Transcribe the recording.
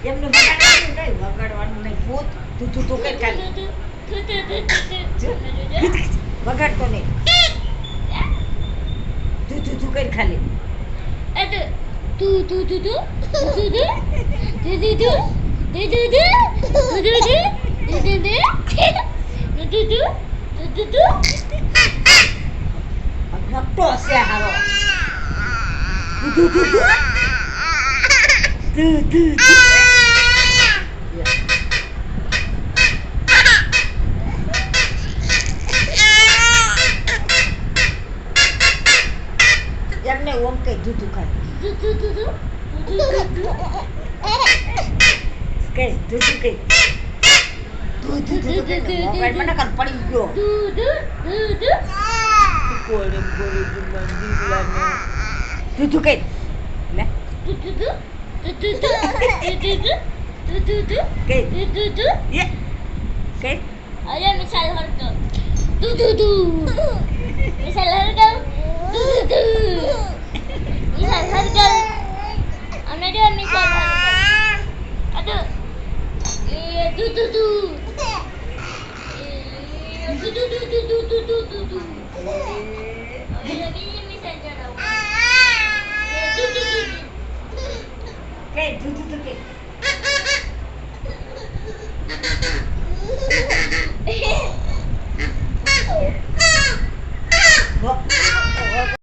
એમને વગાડવાનું નહીં ભૂત તું તું તું કઈ ખાલી વગાડતો નહીં તું તું તું કઈ ખાલી નકટો હશે હારો તું તું તું તું તું એમને ઓમ કઈ દૂધું ખાય કઈ દૂધું કઈ દૂધું કઈ મોબાઈલ મને કર પડી ગયો કોડે કોડે મંદિલાને દૂધું કઈ લે કઈ કઈ અરે મિસાલ હરતો મિસાલ હરતો misal harga ana dia misal harga ada tu lagi misal jauh ke tu